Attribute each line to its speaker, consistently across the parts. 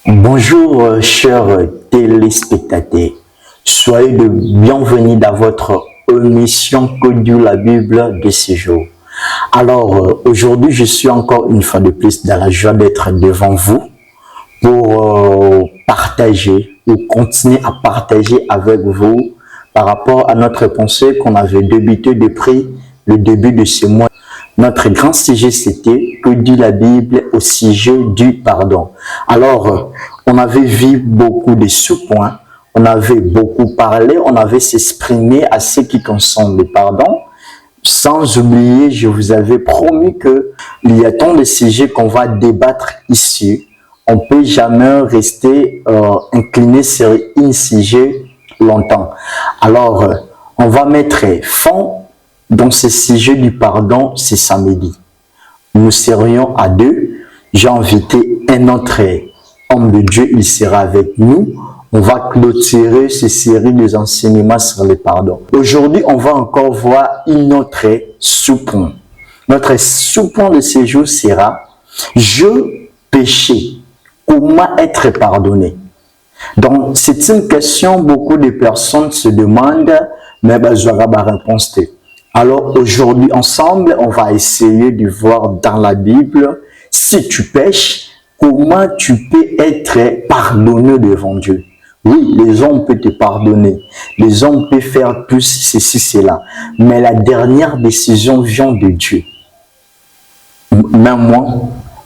Speaker 1: Bonjour, chers téléspectateurs. Soyez le bienvenu dans votre émission Que dit la Bible de ce jour. Alors, aujourd'hui, je suis encore une fois de plus dans la joie d'être devant vous pour partager ou continuer à partager avec vous par rapport à notre pensée qu'on avait débuté depuis le début de ce mois. Notre grand sujet, c'était que dit la Bible au sujet du pardon. Alors, on avait vu beaucoup de sous-points, on avait beaucoup parlé, on avait s'exprimé à ce qui concerne le pardon. Sans oublier, je vous avais promis qu'il y a tant de sujets qu'on va débattre ici. On ne peut jamais rester incliné sur un sujet longtemps. Alors, on va mettre fin dans ce sujet du pardon ce samedi. Nous serions à deux. J'ai invité un autre homme de Dieu, il sera avec nous. On va clôturer cette série des enseignements sur le pardon. Aujourd'hui, on va encore voir une autre sous-point. Notre sous-point de ce jour sera « Je péché, comment être pardonné ?» Donc, c'est une question beaucoup de personnes se demandent, mais j'aurai ma réponse. Alors, aujourd'hui, ensemble, on va essayer de voir dans la Bible, si tu pêches, comment tu peux être pardonné devant Dieu. Oui, les hommes peuvent te pardonner. Les hommes peuvent faire plus ceci, cela. Mais la dernière décision vient de Dieu. Même moi,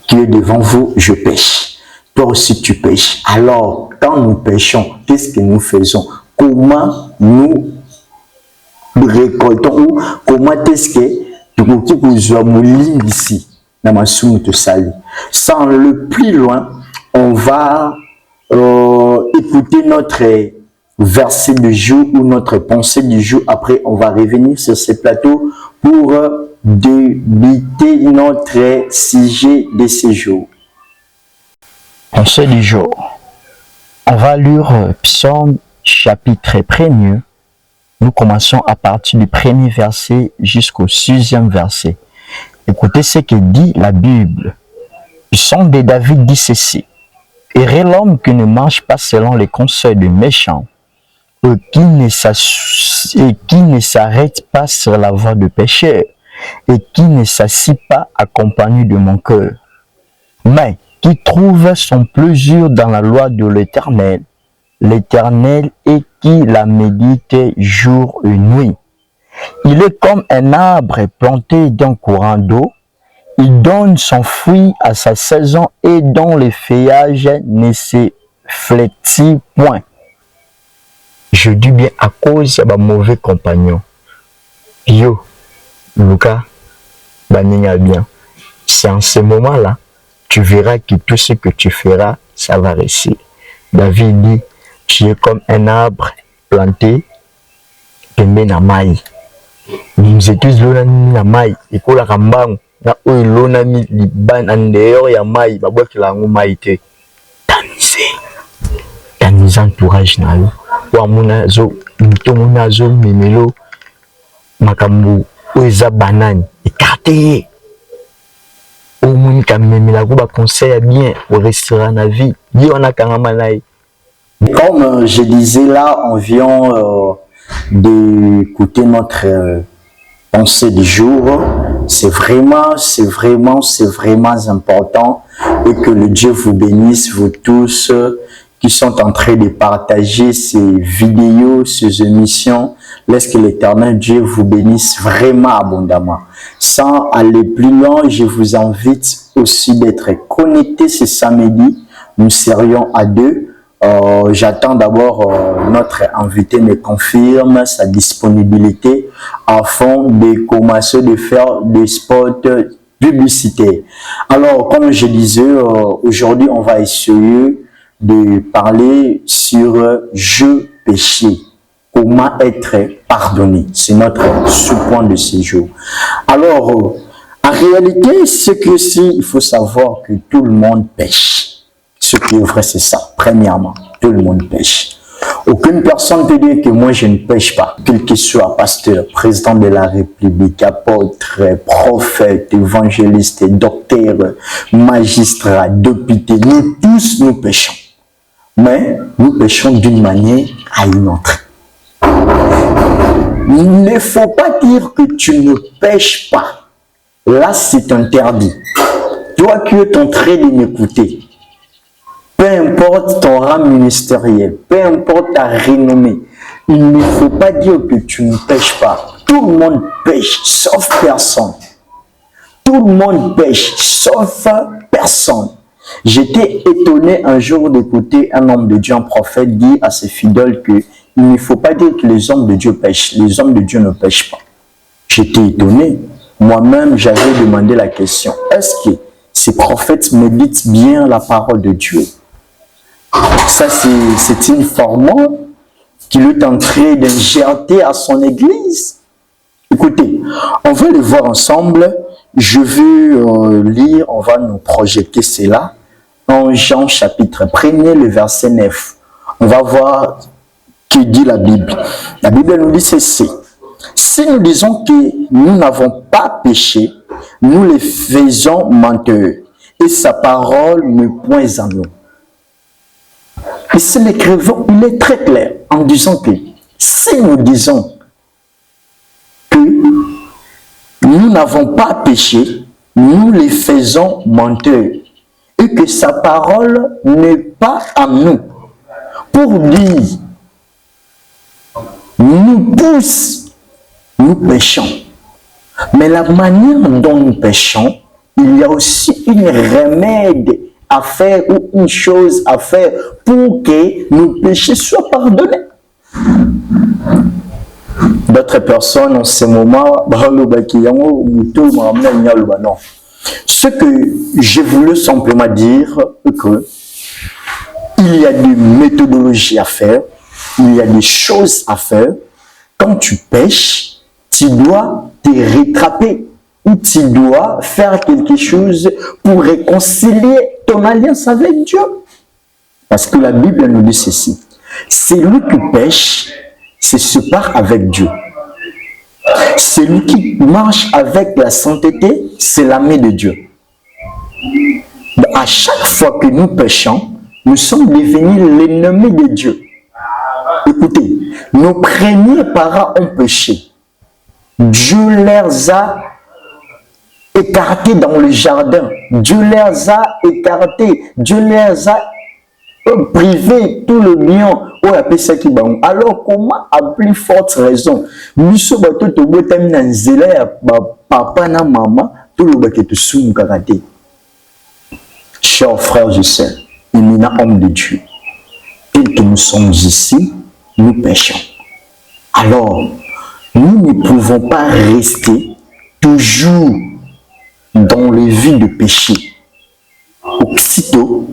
Speaker 1: qui est devant vous, je pêche. Toi aussi, tu pêches. Alors, quand nous pêchons, qu'est-ce que nous faisons? Comment nous récoltons ou comment est-ce que nous avons ici dans ma soumite sali. Sans le plus loin, on va écouter notre verset du jour ou notre pensée du jour. Après, on va revenir sur ce plateau pour débuter notre sujet de ce jour.
Speaker 2: Pensée du jour. On va lire Psaume chapitre 1er. Nous commençons à partir du premier verset jusqu'au 6e verset. Écoutez ce que dit la Bible. Psaume de David dit ceci. « Heureux l'homme qui ne marche pas selon les conseils des méchants et qui ne s'arrête pas sur la voie de pécheur et qui ne s'assit pas accompagné de mon cœur, mais qui trouve son plaisir dans la loi de l'Éternel, et qui la médite jour et nuit. Il est comme un arbre planté d'un courant d'eau. Il donne son fruit à sa saison et dont le feuillage ne se flétrit point. » Je dis bien à cause de mauvais compagnon. Yo, Lucas, Baninga bien. C'est en ce moment-là, tu verras que tout ce que tu feras, ça va réussir. David dit, tu es comme un arbre planté, pembe na mai. Nous étions là na mai, et pour la rambang, na oilona mi liban en dehors ya mai, babwa ki la mai te. Tamise entourage na yo. Wa muna zo, mito muna zo memelo, makambu, oiza banane, écarté. Au moins kamemela ko ba conseil bien au restaurant na vie. Di on a kangamalai.
Speaker 1: Comme je disais là, on vient d'écouter notre pensée du jour. C'est vraiment important et que le Dieu vous bénisse, vous tous qui sont en train de partager ces vidéos, ces émissions. Laisse que l'Éternel Dieu vous bénisse vraiment abondamment. Sans aller plus loin, je vous invite aussi d'être connectés ce samedi. Nous serions à deux. J'attends d'abord notre invité me confirme sa disponibilité afin de commencer de faire des spots publicitaires. Alors, comme je disais, aujourd'hui, on va essayer de parler sur « Je péché ». Comment être pardonné. C'est notre sous-point de ce jour. Alors, en réalité, ce que si, il faut savoir que tout le monde pêche. Ce qui est vrai, c'est ça. Premièrement, tout le monde pêche. Aucune personne ne peut dire que moi, je ne pêche pas. Quel que soit pasteur, président de la République, apôtre, prophète, évangéliste, docteur, magistrat, député, nous tous, nous pêchons. mais nous péchons d'une manière à une autre. Il ne faut pas dire que tu ne pêches pas. Là, c'est interdit. Toi qui es en train de m'écouter, peu importe ton rang ministériel, peu importe ta renommée, il ne faut pas dire que tu ne pêches pas. Tout le monde pêche, sauf personne. Tout le monde pêche, sauf personne. J'étais étonné un jour d'écouter un homme de Dieu, un prophète, dire à ses fidèles que il ne faut pas dire que les hommes de Dieu pêchent. Les hommes de Dieu ne pêchent pas. J'étais étonné. Moi-même, j'avais demandé la question. Est-ce que ces prophètes méditent bien la parole de Dieu? Ça, c'est une formule qu'il est en train d'injecter à son église. Écoutez, on va le voir ensemble. Je vais lire, on va nous projeter cela en Jean chapitre 1er, le verset 9. On va voir que dit la Bible. La Bible nous dit ceci. Si nous disons que nous n'avons pas péché, nous les faisons menteurs et sa parole ne point en nous. Ici, l'écrivain, il est très clair en disant que si nous disons que nous n'avons pas péché, nous les faisons menteurs et que sa parole n'est pas en nous. Pour dire, nous tous, nous péchons. Mais la manière dont nous péchons, il y a aussi une remède à faire ou une chose à faire pour que nos péchés soient pardonnés. D'autres personnes en ce moment, non. Ce que je voulais simplement dire, que il y a des méthodologies à faire, il y a des choses à faire. Quand tu pêches, tu dois te rattraper ou tu dois faire quelque chose pour réconcilier ton alliance avec Dieu. Parce que la Bible nous dit ceci. Celui qui pêche se sépare avec Dieu. Celui qui marche avec la sainteté, c'est l'ami de Dieu. À chaque fois que nous péchons, nous sommes devenus l'ennemi de Dieu. Écoutez, nos premiers parents ont péché. Dieu les a écartés dans le jardin. Dieu les a écartés. Dieu les a privés tout le bien. Alors comment, à plus forte raison, nous sommes papa na maman, tout le monde. Chers frères et sœurs, éminents hommes de Dieu, tel que nous sommes ici, nous péchons. Alors, nous ne pouvons pas rester toujours dans le vie de péché. Aussitôt,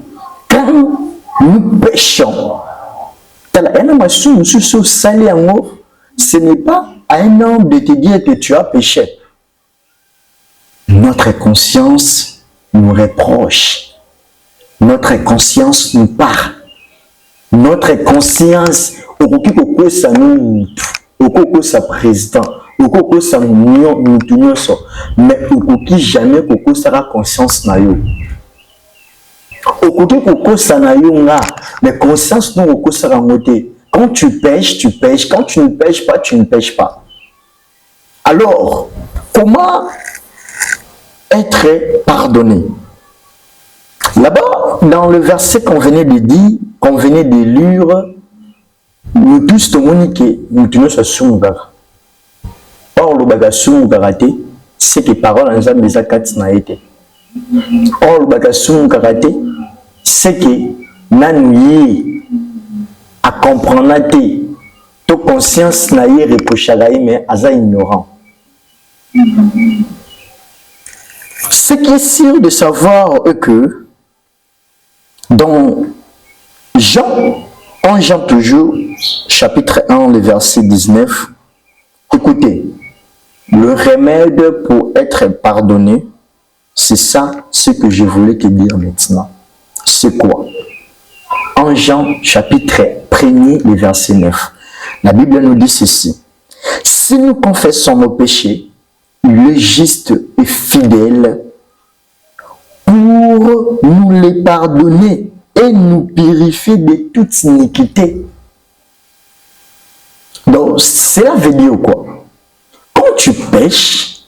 Speaker 1: quand nous péchons, ce n'est pas à un homme de te dire que tu as péché. Notre conscience nous reproche. Notre conscience nous parle. Notre conscience, ça nous, ça président, ça nous tenons ça. Mais jamais ça a conscience na yo. Mais conscience nous ça quand tu pêches, tu pêches. Quand tu ne pêches pas, tu ne pêches pas. Alors, comment être pardonné? Là-bas, dans le verset qu'on venait de dire, qu'on venait de lire, nous tous communiquer, nous tenons ça sur nous. Or, le bagage nous karaté, c'est que parole en zam des akats n'a été. Or, le bagage nous karaté, c'est que nanouye à comprendre ta conscience n'a y reprochagaï mais aza ignorant. Ce qui est sûr de savoir est que dans en Jean toujours, chapitre 1, le verset 19, écoutez, le remède pour être pardonné, c'est ça ce que je voulais te dire maintenant. C'est quoi? En Jean chapitre 1er, le verset 9, la Bible nous dit ceci. Si nous confessons nos péchés, il est juste et fidèle pour nous les pardonner et nous purifie de toute iniquité. Donc, cela veut dire quoi? Quand tu pêches,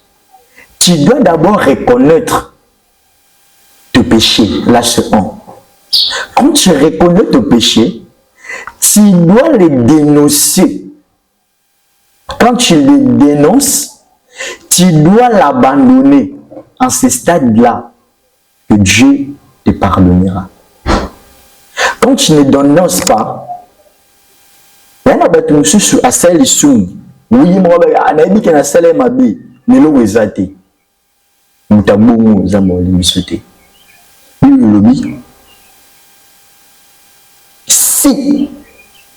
Speaker 1: tu dois d'abord reconnaître tes péchés. Là, c'est un. Quand tu reconnais tes péchés, tu dois les dénoncer. Quand tu les dénonces, tu dois l'abandonner. En ce stade-là, que Dieu te pardonnera. Quand tu ne dénonces pas, il y a un monsieur à celle soum. Oui, moi, on a dit qu'il y a un salaire ma vie, mais l'eau est zate. Nous t'avons souhaité. Si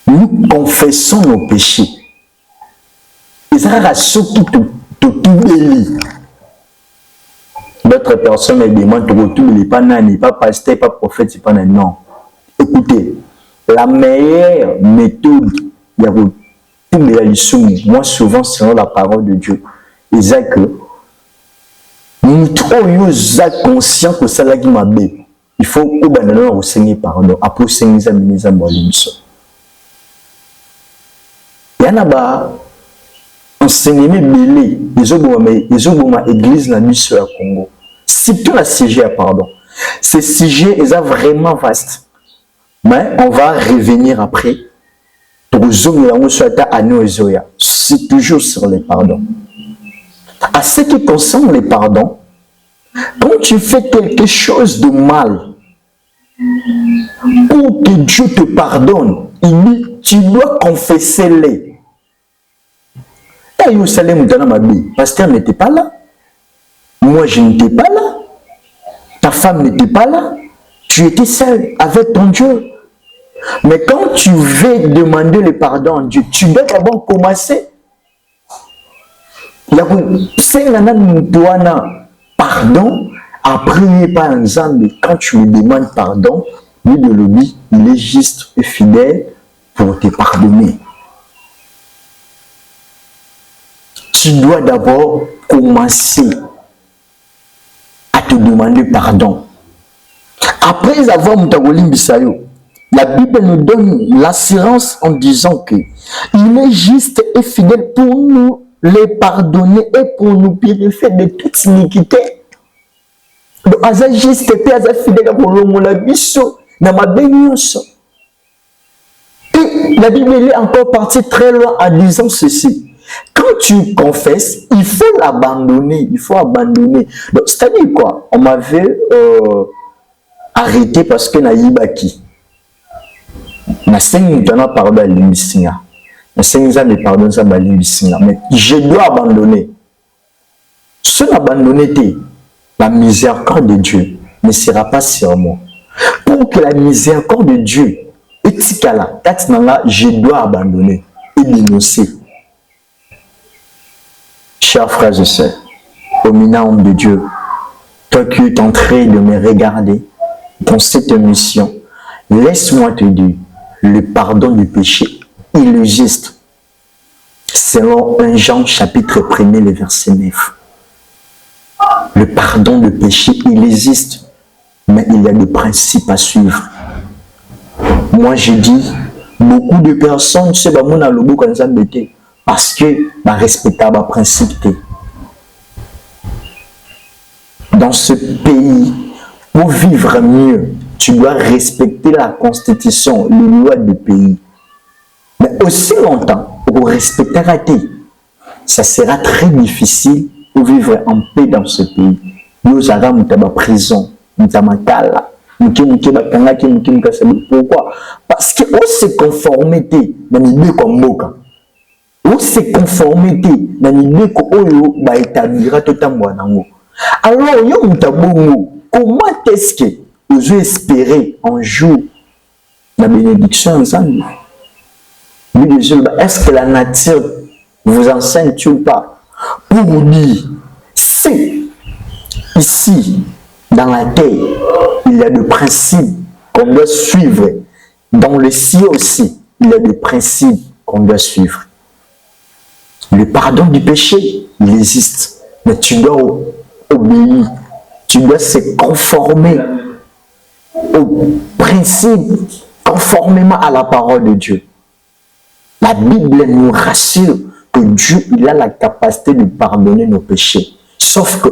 Speaker 1: nous confessons nos péchés, et ça va ce qui te bélit. D'autres personnes me demandent de pas nani, pas pasteur, pas prophète, c'est pas nani. Non. Écoutez, la meilleure méthode, il y a tout les moi souvent selon la parole de Dieu, c'est que nous trouvons conscients que ça là qui m'a bé. Il faut que nous Seigneur pardon, après Seigneur nous amène il y en a bas enseignement belé, les autres église la mission à Congo. Surtout la sujet, pardon. Ce sujet est vraiment vaste. Mais on va revenir après. C'est toujours sur les pardons. À ce qui concerne les pardons, quand tu fais quelque chose de mal, pour que Dieu te pardonne, il dit, tu dois confesser-les. Pasteur n'était pas là. Moi, je n'étais pas là. Ta femme n'était pas là. Tu étais seul avec ton Dieu. Mais quand tu veux demander le pardon à Dieu, tu dois d'abord commencer. Pardon, après par exemple, quand tu lui demandes pardon, lui de lui, il est juste et fidèle pour te pardonner. Tu dois d'abord commencer à te demander pardon. Après avoir Moutagoli Bissayo, la Bible nous donne l'assurance en disant que il est juste et fidèle pour nous les pardonner et pour nous purifier de toute iniquité. Donc, Aza juste et Aza fidèle pour l'homme la biso, dans ma bénédiction. Et la Bible est encore partie très loin en disant ceci. Quand tu confesses, il faut l'abandonner. Il faut abandonner. Donc, c'est-à-dire quoi? On m'avait arrêté parce que Naïbaki. Mais je dois abandonner. Si on abandonne, la miséricorde de Dieu ne sera pas sur moi. Pour que la miséricorde de Dieu etikala, je dois abandonner et dénoncer. Chers frères et sœurs, au nom de Dieu, toi qui es en train de me regarder dans cette émission, laisse-moi te dire, le pardon du péché, il existe. Selon 1 Jean chapitre 1er, le verset 9. Le pardon du péché, il existe, mais il y a des principes à suivre. Moi, je dis, beaucoup de personnes, c'est pas mon alobo quand ça m'était. Parce que ma respectable principe. Dans ce pays, pour vivre mieux, tu dois respecter la constitution, les lois du pays. Mais aussi longtemps, pour respecter la thé, ça sera très difficile pour vivre en paix dans ce pays. Nous avons une prison, une tamakala. Pourquoi? Parce que on se conformité dans l'idée comme Moka. On se conformité dans l'idée qu'on va établir tout un mois. Alors, comment est-ce que vous espérez un jour la bénédiction ensemble? Est-ce que la nature vous enseigne ou pas? Pour vous dire, si ici, dans la terre, il y a des principes qu'on doit suivre, dans le ciel aussi, il y a des principes qu'on doit suivre. Le pardon du péché, il existe, mais tu dois obéir, tu dois se conformer au principe, conformément à la parole de Dieu. La Bible nous rassure que Dieu, il a la capacité de pardonner nos péchés. Sauf que,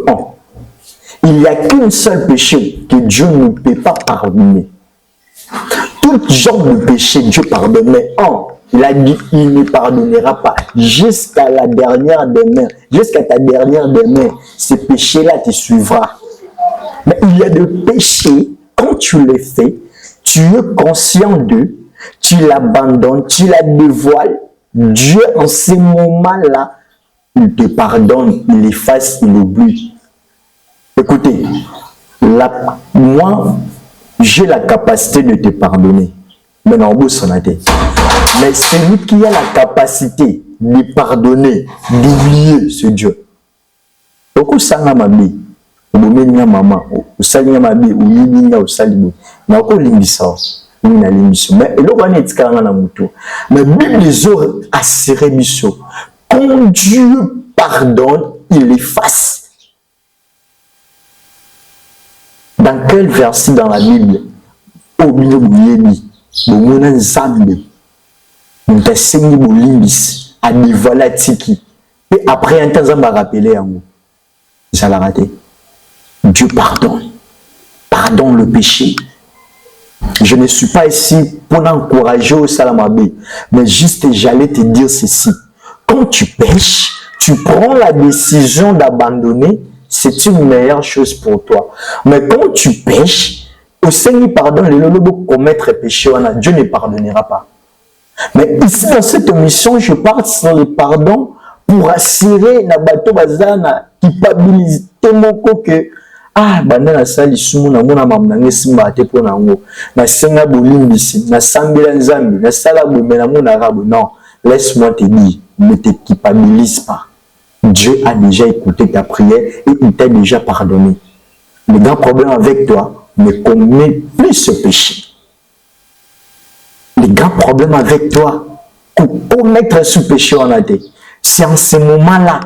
Speaker 1: il n'y a qu'un seul péché que Dieu ne peut pas pardonner. Tout genre de péché, Dieu pardonne. Mais il a dit, il ne pardonnera pas jusqu'à la dernière des mains. Jusqu'à ta dernière des mains, ces péchés-là te suivra. Mais il y a des péchés, quand tu les fais, tu es conscient d'eux, tu l'abandonnes, tu la dévoiles. Dieu, en ces moments-là, il te pardonne, il efface, il oublie. Écoutez, moi, j'ai la capacité de te pardonner. Mais non, mais celui qui a la capacité de pardonner, d'oublier ce Dieu. Pourquoi ça n'a pas dit? Maman, ou sali mabi, ou yinga, ou sali. Na ko limbisa, na limbiso. Mais le roi n'est qu'à la moto. Mais Bible les autres assuré biso. Quand Dieu pardonne, il efface. Dans quel verset dans la Bible? Au milieu de l'Ébi, au moment de Zambé, on t'a saigné au limbis, à dévoiler tiki. Et après un temps, on va rappeler à moi. Ça l'a raté. Dieu pardonne. Pardonne le péché. Je ne suis pas ici pour encourager au salamabé, mais juste j'allais te dire ceci. Quand tu pêches, tu prends la décision d'abandonner, c'est une meilleure chose pour toi. Mais quand tu pêches, au Seigneur pardonne, les lobos commettre péché, Dieu ne pardonnera pas. Mais ici, dans cette mission, je parle sur le pardon pour assurer na bateau bazana culpabilité mon que banda na sali sumu na mona mamnange simba te pona ngo na senga bolimbisi na sambela nzambi na sala bomé na mona rabu. Non, laisse-moi te dire, ne te culpabilise pas. Dieu a déjà écouté ta prière et il t'a déjà pardonné. Le grand problème avec toi, ne commets plus ce péché. Le grand problème avec toi, pour commettre ce péché en été, c'est en ce moment-là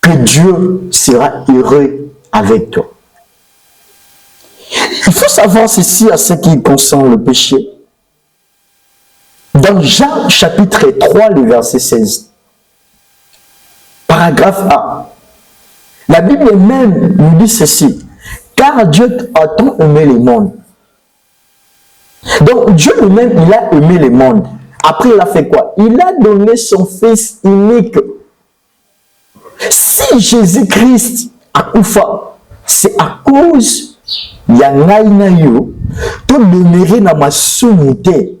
Speaker 1: que Dieu sera heureux avec toi. Il faut savoir ceci à ce qui concerne le péché. Dans Jean chapitre 3, le verset 16, paragraphe A, la Bible même nous dit ceci: car Dieu a tant aimé le monde. Donc Dieu lui-même, il a aimé le monde. Après, il a fait quoi? Il a donné son Fils unique. Si Jésus-Christ a koufa, c'est à cause yangai na yo, tout demeurer na ma soumité,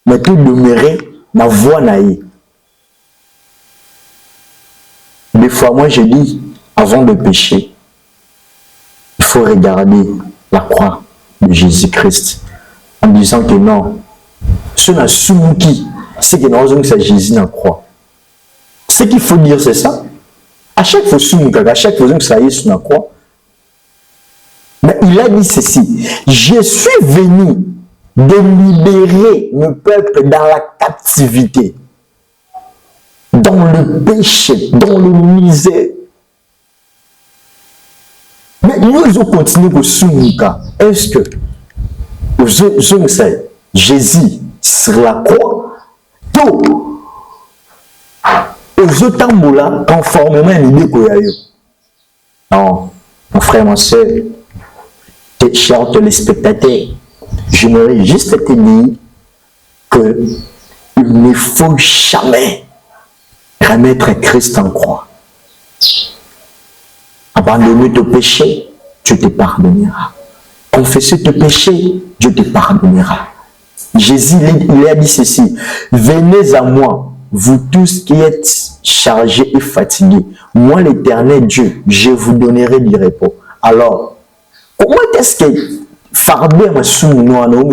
Speaker 1: mais tout demeurer na voix na ye. Des fois, moi, je dis, avant de pécher, il faut regarder la croix de Jésus-Christ en disant que non, ce n'est soumouki, c'est que nous c'est Jésus dans la croix. Ce qu'il faut dire, c'est ça. À chaque fois, à chaque fois que ça y est sur la croix, mais il a dit ceci: je suis venu de libérer le peuple dans la captivité, dans le péché, dans le misère. Mais nous allons continuer pour Soumouka. Est-ce que je sais, Jésus sur la croix, tout aux autres conformément à l'idée qu'il y a eu? Non, mon frère, ma soeur, tes chers téléspectateurs, j'aimerais juste te dire qu'il ne faut jamais remettre Christ en croix. Abandonner tes péchés, Dieu te pardonnera. Confesser tes péchés, Dieu te pardonnera. Jésus, il a dit ceci: venez à moi, vous tous qui êtes chargés et fatigués. Moi, l'Éternel Dieu, je vous donnerai du repos. Alors, comment est-ce que farder ma soumouno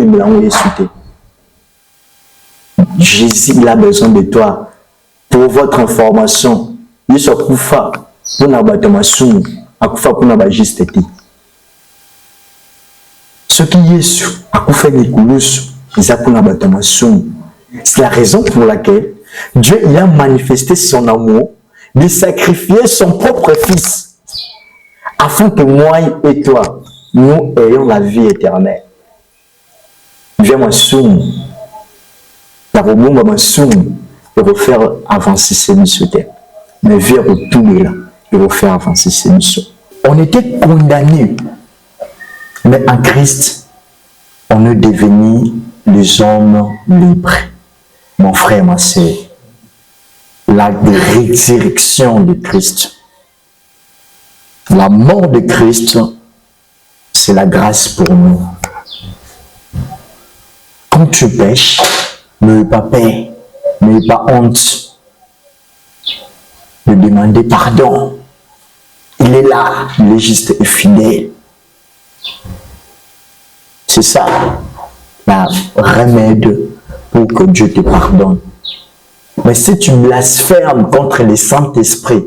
Speaker 1: Jésus, il a besoin de toi. Pour votre information, il se koufa pour n'abattre ma soumou, à koufa pour n'abattre juste. Ce qui est à koufa des koulous, c'est la raison pour laquelle Dieu il a manifesté son amour de sacrifier son propre fils afin que moi et toi nous ayons la vie éternelle. Viens moi soum. La robomba ma soum. Et refaire avancer ces missions. Mais viens retourner là. Et refaire avancer ces missions. On était condamnés. Mais en Christ, on est devenu les hommes libres. Mon frère, ma sœur. La résurrection de Christ. La mort de Christ, c'est la grâce pour nous. Quand tu pêches, n'aie pas peur, n'aie pas honte de demander pardon. Il est là, il est juste et fidèle. C'est ça, la remède pour que Dieu te pardonne. Mais si tu blasphèmes contre le Saint-Esprit,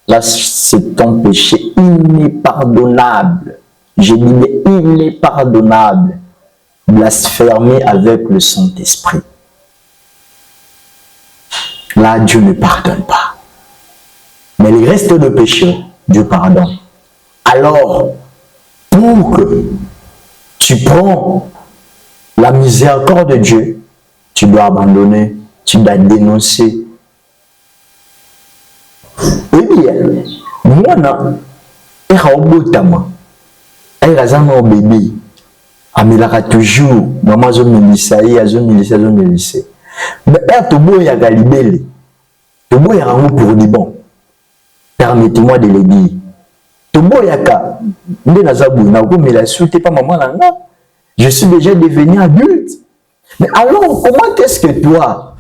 Speaker 1: là, c'est ton péché impardonnable. J'ai dit, mais impardonnable. Blasphémer avec le Saint-Esprit. Là, Dieu ne pardonne pas. Mais les restes de péché, Dieu pardonne. Alors, pour que tu prends la miséricorde de Dieu, tu dois abandonner, tu dois dénoncer. Eh bien, moi, je suis un bébé. Amelaka toujours, maman zo milisa, azo milisa. Mais tobo ya galibele, tobo ya rango pour du bon. Permettez-moi de le dire. Tobo ya ka, nde nazabu na ko mela souté pas maman nanga. Je suis déjà devenu adulte. Mais alors, comment est-ce que toi,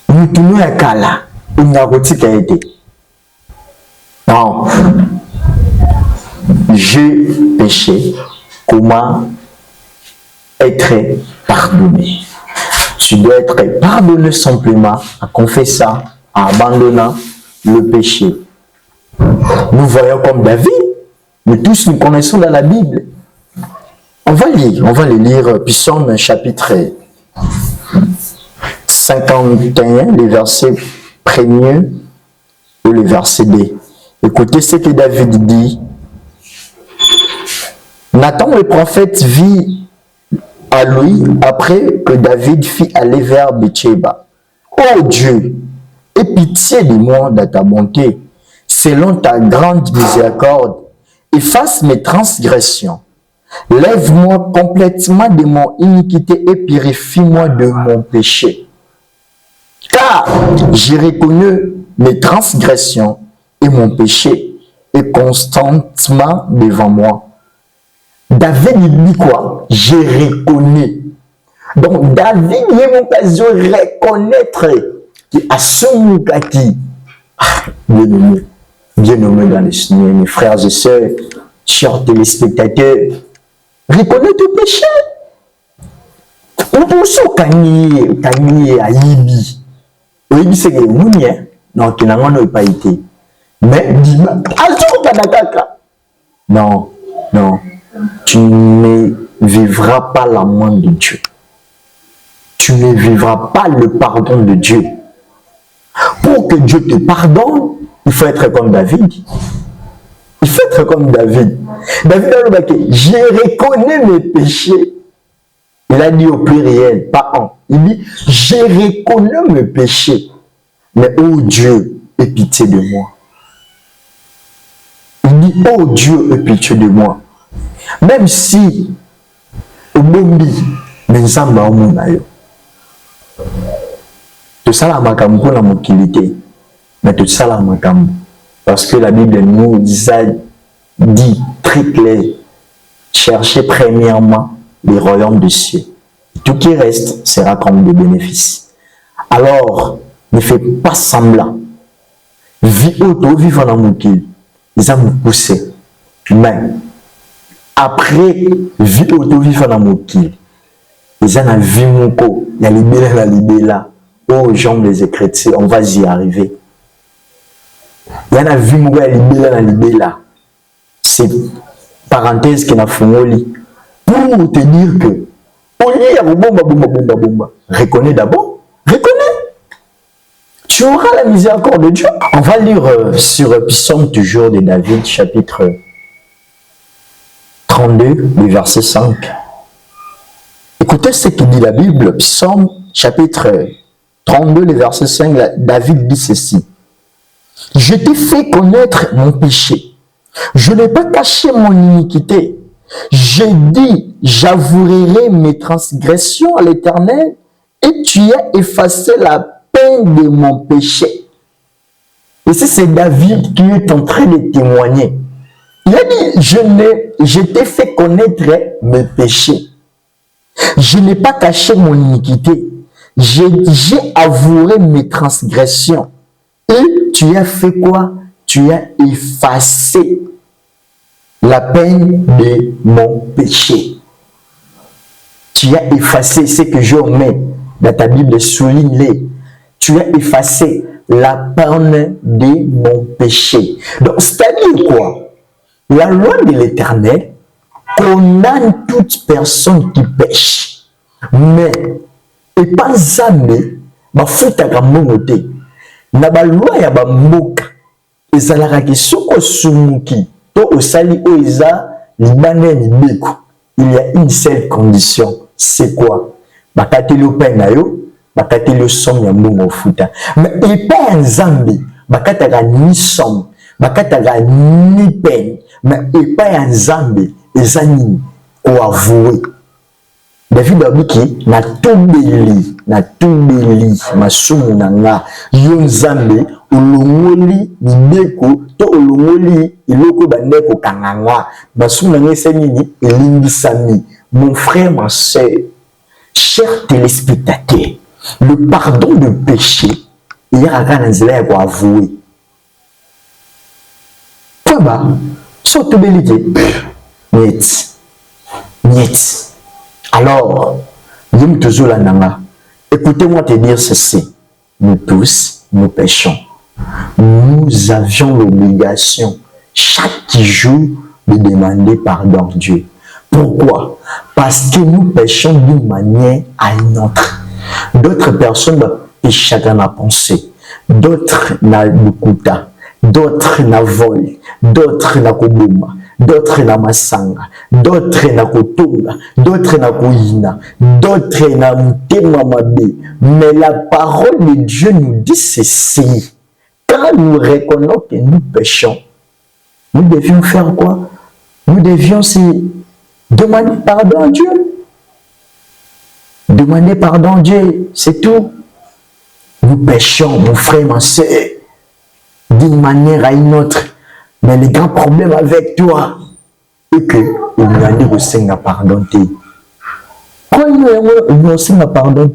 Speaker 1: nous ya kala, on a rotika été? Non. J'ai péché. Comment être pardonné? Tu dois être pardonné simplement en confessant, en abandonnant le péché. Nous voyons comme David, nous tous nous connaissons dans la Bible. On va le lire, Psaume chapitre 51, les versets 1er ou le verset 2. Écoutez ce que David dit. Nathan le prophète vit à lui après que David fit aller vers Bathsheba. Ô Dieu, aie pitié de moi dans ta bonté, selon ta grande miséricorde, efface mes transgressions. Lève-moi complètement de mon iniquité et purifie-moi de mon péché. Car j'ai reconnu mes transgressions et mon péché est constamment devant moi. David dit quoi? Je reconnais. Donc David a eu l'occasion de reconnaître qu'à son qui bien nommé dans le Seigneur, mes frères et sœurs, chers téléspectateurs, reconnais ton péché. On peut se gagner à Ibi. Oui, c'est que nous, non, qui n'a pas été. Mais dis-moi, non, non. Tu ne vivras pas la main de Dieu. Tu ne vivras pas le pardon de Dieu. Pour que Dieu te pardonne, il faut être comme David. Il faut être comme David. David a dit, je reconnais mes péchés. Il a dit au pluriel, pas un. Il dit, je reconnais mes péchés. Mais oh Dieu, aie pitié de moi. Il dit, oh Dieu, aie pitié de moi. Même si au bombi nzamba omona yo to sala makambo na mokilité mais to sala makambo parce que la Bible nous dit très clair, cherchez premièrement les royaumes des cieux, tout qui reste sera comme des bénéfices. Alors ne fais pas semblant, vis auto vivant dans mokili ils ont poussé mais après, vie auto-vivant dans mon kil. Ils ont une vie moko. Il y a la libéla. Oh, jambes les chrétiens, on va y arriver. Il y a une vie moko, il y a la libéla. C'est parenthèse qui n'a fumoli. Pour te dire que, au lieu de bomba. Reconnais d'abord. Reconnais. Tu auras la miséricorde de Dieu. On va lire sur Psaume toujours de David, chapitre
Speaker 2: 32, le verset 5. Écoutez ce que dit la Bible, Psaume chapitre 32, le verset 5, David dit ceci. Je t'ai fait connaître mon péché. Je n'ai pas caché mon iniquité. J'ai dit, j'avouerai mes transgressions à l'Éternel et tu as effacé la peine de mon péché. Et c'est David qui est en train de témoigner. Il a dit, je t'ai fait connaître mes péchés. Je n'ai pas caché mon iniquité. J'ai avoué mes transgressions. Et tu as fait quoi? Tu as effacé la peine de mon péché. Tu as effacé ce que je mets dans ta Bible, souligne-les. Tu as effacé la peine de mon péché. Donc, c'est-à-dire quoi? La loi de l'Éternel condamne toute personne qui pêche. Mais, et pas jamais, ma fout à monter. Na ba loi ya ba mboka ezalaka ke soko sumuki to osali o eza libane libeko. Il y a une seule condition, c'est quoi? Bakateli opena yo, bakateli osom ya mbongo futa. Mais epa nzambe bakataka ni som, bakataka ni peine. Mais epa nzambe eza nini ko avouer. David abiki na tobeli masumu na nga yo nzambe olongoli mibeko to olongoli iloko bandeko kanganga masumu na nga esa nini elimbisami. Mon frère, ma soeur, chers téléspectateurs, le pardon de péché il y a un zèle pour avouer. Quoi bah so tobeli niet. Alors, écoutez-moi te dire ceci. Nous tous, nous péchons. Nous avions l'obligation, chaque jour, de demander pardon à Dieu. Pourquoi? Parce que nous péchons d'une manière à une autre. D'autres personnes péchent chacun la pensée. D'autres n'ont pas d'autres na vol, d'autres na koboma, d'autres na masanga, d'autres na kotonga, d'autres na koyina, d'autres na mutema mabe. Mais la parole de Dieu nous dit ceci. Quand nous reconnaissons que nous péchons, nous devions faire quoi? Nous devions demander pardon à Dieu. Demander pardon à Dieu, c'est tout. Nous péchons, mon frère, ma soeur, d'une manière à une autre. Mais le grand problème avec toi est que il n'y a pas de Seigneur pardon. Quand il y a un Seigneur pardon,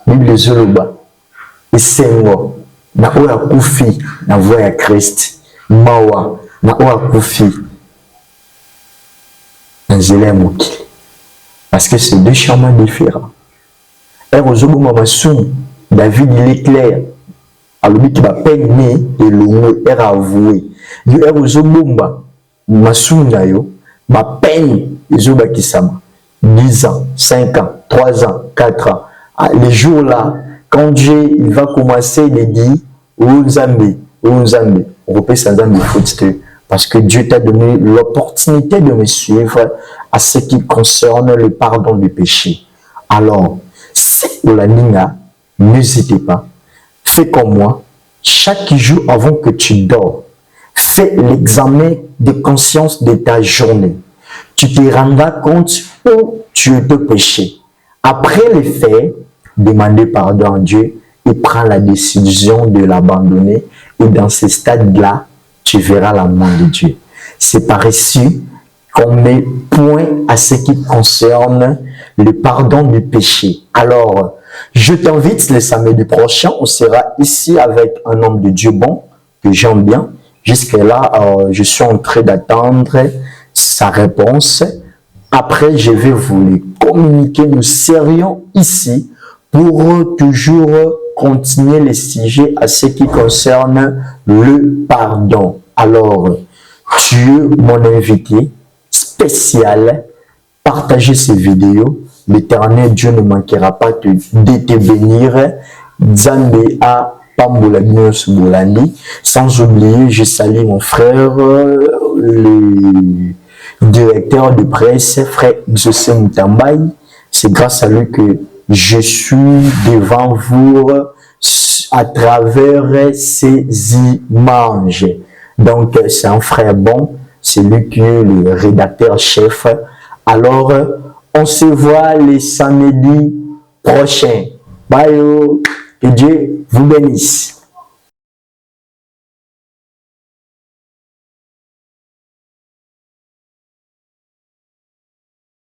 Speaker 2: Bible Zoloba, et Seigneur, na oya kufi, na voix à Christ, Mawa, na oya kufi, na zélé mokili. Parce que c'est deux chemins différents. Et Rozobo Mamasoum, David, il est clair. Alors, lui qui va peiner et l'homme est avoué. Il est Rozobomba, Massouna yo, ma peine, les autres qui s'ama. 10 ans, 5 ans, 3 ans, 4 ans. Les jours-là, quand Dieu il va commencer, il dit, Ounzambe, on repère ça dans les footsteps. Parce que Dieu t'a donné l'opportunité de me suivre à ce qui concerne le pardon du péché. Alors, si vous la nina, n'hésitez pas. Fais comme moi, chaque jour avant que tu dors, fais l'examen de conscience de ta journée. Tu te rendras compte où tu es de péché. Après le fait, demandez pardon à Dieu et prends la décision de l'abandonner. Et dans ce stade-là, tu verras la main de Dieu. C'est par ici qu'on met point à ce qui concerne le pardon du péché. Alors, je t'invite le samedi prochain, on sera ici avec un homme de Dieu bon, que j'aime bien. Jusque-là, je suis en train d'attendre sa réponse. Après, je vais vous le communiquer. Nous serions ici pour toujours continuer les sujets à ce qui concerne le pardon. Alors, tu es mon invité spécial. Partagez ces vidéos. L'Éternel Dieu ne manquera pas de te bénir. Nzambe a
Speaker 1: Pambola Binos Boulandi. Sans oublier, je salue mon frère, le directeur de presse, frère Xosé Moutambaye. C'est grâce à lui que je suis devant vous à travers ces images. Donc, c'est un frère bon, c'est lui qui est le rédacteur chef. Alors, on se voit les samedis prochains. Bye, que Dieu vous bénisse.